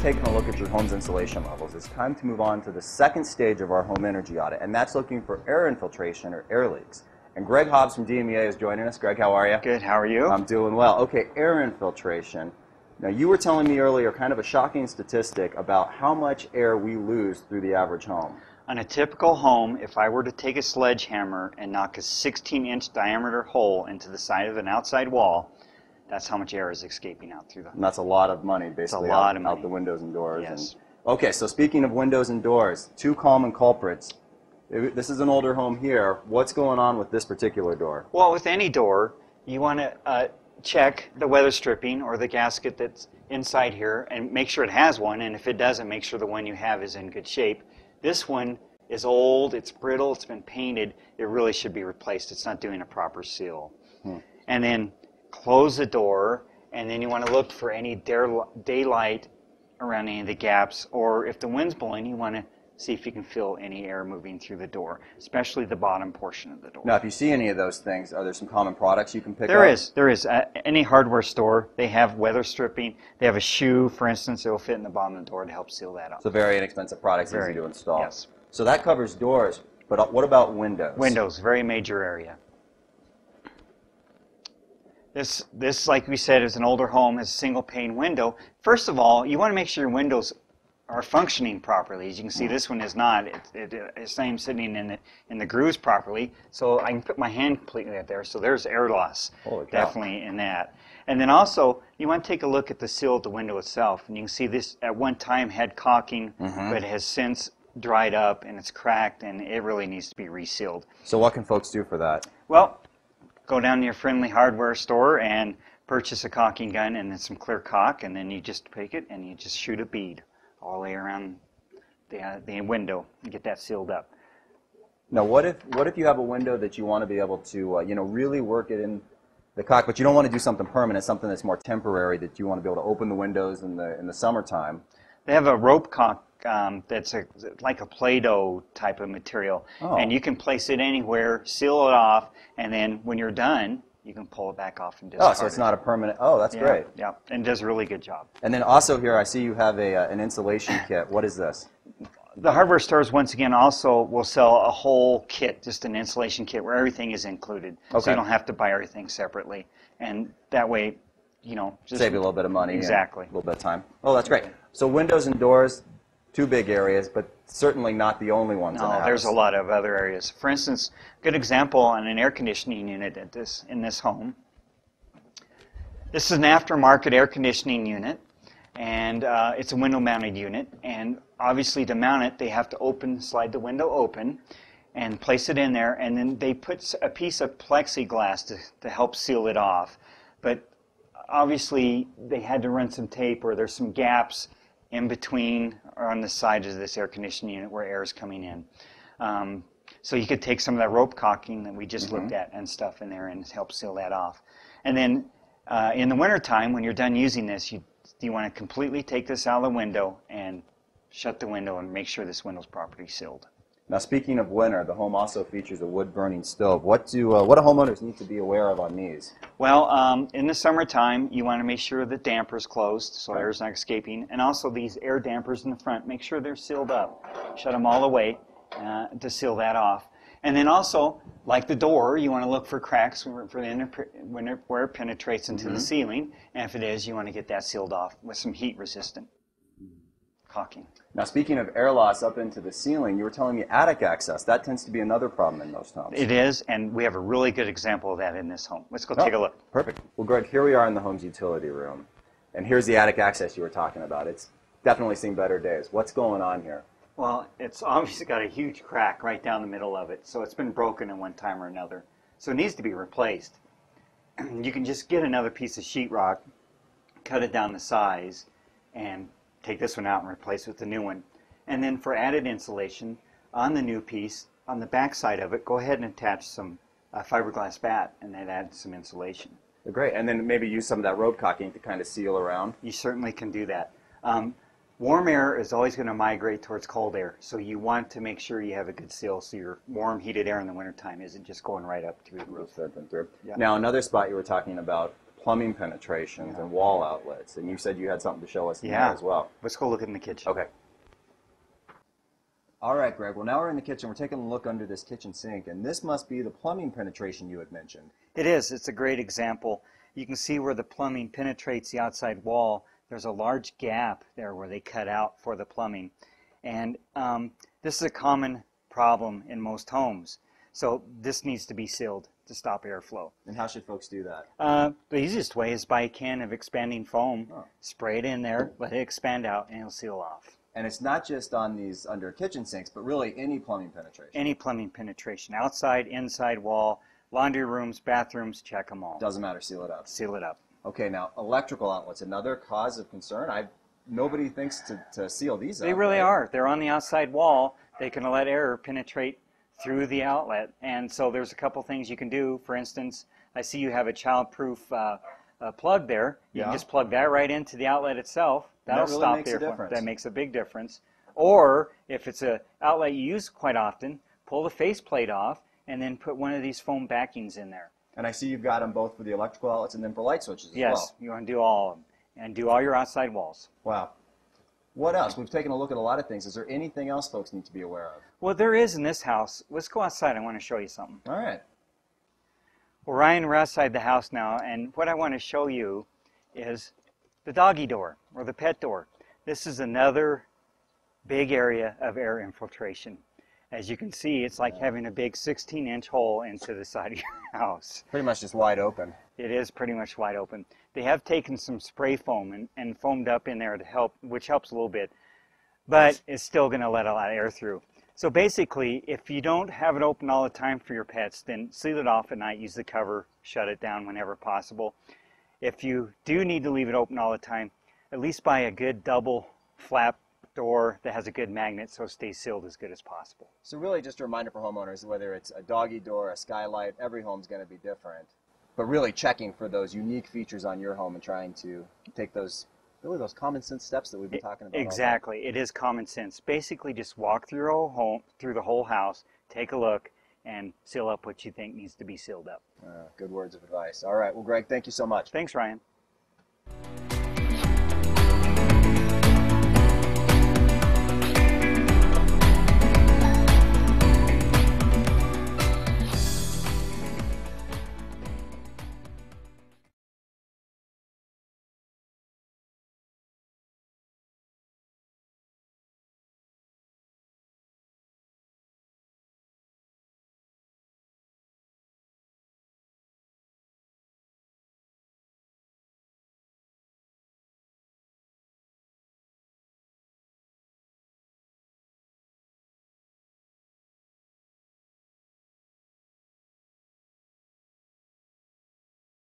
taken a look at your home's insulation levels, it's time to move on to the second stage of our home energy audit, and that's looking for air infiltration or air leaks. And Greg Hobbs from DMEA is joining us. Greg, how are you? Good, how are you? I'm doing well. Okay, air infiltration. Now, you were telling me earlier kind of a shocking statistic about how much air we lose through the average home. On a typical home, if I were to take a sledgehammer and knock a 16-inch diameter hole into the side of an outside wall, that's how much air is escaping out through the home. And that's a lot of money, basically, out the windows and doors. Yes. Okay, so speaking of windows and doors, two common culprits. This is an older home here. What's going on with this particular door? Well, with any door, you want to check the weather stripping or the gasket that's inside here and make sure it has one, and if it doesn't, make sure the one you have is in good shape. This one is old, it's brittle, it's been painted. It really should be replaced. It's not doing a proper seal. And then close the door, and then you want to look for any daylight around any of the gaps, or if the wind's blowing, you want to see if you can feel any air moving through the door, especially the bottom portion of the door. Now, if you see any of those things, are there some common products you can pick up? There is. Any hardware store, they have weather stripping. They have a shoe, for instance, it will fit in the bottom of the door to help seal that up. So very inexpensive products, easy to install. Yes. So that covers doors, but what about windows? Windows, very major area. This, like we said, is an older home, has a single pane window. First of all, you want to make sure your windows are functioning properly. As you can see, this one is not. It's not even sitting in the grooves properly. So I can put my hand completely up there. So there's air loss, definitely in that. And then also, you want to take a look at the seal of the window itself. And you can see this at one time had caulking, but it has since dried up and it's cracked, and it really needs to be resealed. So what can folks do for that? Well, go down to your friendly hardware store and purchase a caulking gun and then some clear caulk, and then you just take it and you just shoot a bead all the way around the window and get that sealed up. Now, what if you have a window that you want to be able to really work it in the caulk, but you don't want to do something permanent, something that's more temporary, that you want to be able to open the windows in the summertime? They have a rope caulk that's like a Play-Doh type of material, and you can place it anywhere, seal it off, and then when you're done, you can pull it back off and discard it. So it's not a permanent. Oh, that's great. Yeah, and it does a really good job. And then also here, I see you have an insulation kit. What is this? The hardware stores, once again, also will sell a whole kit, just an insulation kit where everything is included. Okay. So you don't have to buy everything separately, and that way, just save you a little bit of money. Exactly. And a little bit of time. Oh, that's great. So windows and doors, two big areas, but certainly not the only ones in the house. There's a lot of other areas. For instance, a good example on an air conditioning unit in this home. This is an aftermarket air conditioning unit, and it's a window-mounted unit. And obviously, to mount it, they have to slide the window open, and place it in there. And then they put a piece of plexiglass to help seal it off. But obviously, they had to run some tape, or there's some gaps in between or on the sides of this air conditioning unit where air is coming in. So you could take some of that rope caulking that we just looked at and stuff in there and help seal that off. And then in the wintertime, when you're done using this, you want to completely take this out of the window and shut the window and make sure this window's properly sealed. Now, speaking of winter, the home also features a wood-burning stove. What do homeowners need to be aware of on these? Well, in the summertime, you want to make sure the damper is closed so air is not escaping. And also these air dampers in the front, make sure they're sealed up. Shut them all the way to seal that off. And then also, like the door, you want to look for cracks where it penetrates into the ceiling. And if it is, you want to get that sealed off with some heat-resistant caulking. Now, speaking of air loss up into the ceiling, you were telling me attic access. That tends to be another problem in most homes. It is, and we have a really good example of that in this home. Let's go take a look. Perfect. Well, Greg, here we are in the home's utility room, and here's the attic access you were talking about. It's definitely seen better days. What's going on here? Well, it's obviously got a huge crack right down the middle of it, so it's been broken in one time or another. So it needs to be replaced. You can just get another piece of sheetrock, cut it down to size, and take this one out and replace it with the new one. And then for added insulation, on the new piece, on the back side of it, go ahead and attach some fiberglass bat, and that adds some insulation. Great. And then maybe use some of that rope caulking to kind of seal around. You certainly can do that. Warm air is always going to migrate towards cold air, so you want to make sure you have a good seal so your warm, heated air in the wintertime isn't just going right up through the roof. Now, another spot you were talking about, plumbing penetrations and wall outlets, and you said you had something to show us in Yeah. there as well. Let's go look in the kitchen. Okay. All right, Greg. Well, now we're in the kitchen. We're taking a look under this kitchen sink, and this must be the plumbing penetration you had mentioned. It is. It's a great example. You can see where the plumbing penetrates the outside wall. There's a large gap there where they cut out for the plumbing. And this is a common problem in most homes. So this needs to be sealed to stop airflow. And how should folks do that? The easiest way is buy a can of expanding foam, Oh. spray it in there, let it expand out, and it'll seal off. And it's not just on these under kitchen sinks, but really any plumbing penetration. Any plumbing penetration, outside, inside wall, laundry rooms, bathrooms, check them all. Doesn't matter, seal it up. Seal it up. Okay, now electrical outlets, another cause of concern. Nobody thinks to seal these up. They really right? are. They're on the outside wall. They can let air penetrate through the outlet. And so there's a couple things you can do. For instance, I see you have a child-proof plug there. You Yeah. can just plug that right into the outlet itself. And That'll that really stop makes the a airflow. difference. That makes a big difference. Or if it's an outlet you use quite often, pull the faceplate off and then put one of these foam backings in there. And I see you've got them both for the electrical outlets and then for light switches as Yes, well. you want to do all of them. And do all your outside walls. Wow. What else? We've taken a look at a lot of things. Is there anything else folks need to be aware of? Well, there is in this house. Let's go outside. I want to show you something. All right. Well, Ryan, we're outside the house now, and what I want to show you is the doggy door, or the pet door. This is another big area of air infiltration. As you can see, it's like having a big 16-inch hole into the side of your house. Pretty much just wide open. It is pretty much wide open. They have taken some spray foam and foamed up in there to help, which helps a little bit, but it's still going to let a lot of air through. So basically, if you don't have it open all the time for your pets, then seal it off at night, use the cover, shut it down whenever possible. If you do need to leave it open all the time, at least buy a good double flap door that has a good magnet so it stays sealed as good as possible. So really just a reminder for homeowners, whether it's a doggy door, a skylight, every home's going to be different. But really checking for those unique features on your home and trying to take those common sense steps that we've been talking about. Exactly. It is common sense. Basically just walk through your whole home, through the whole house, take a look, and seal up what you think needs to be sealed up. Good words of advice. All right. Well, Greg, thank you so much. Thanks, Ryan.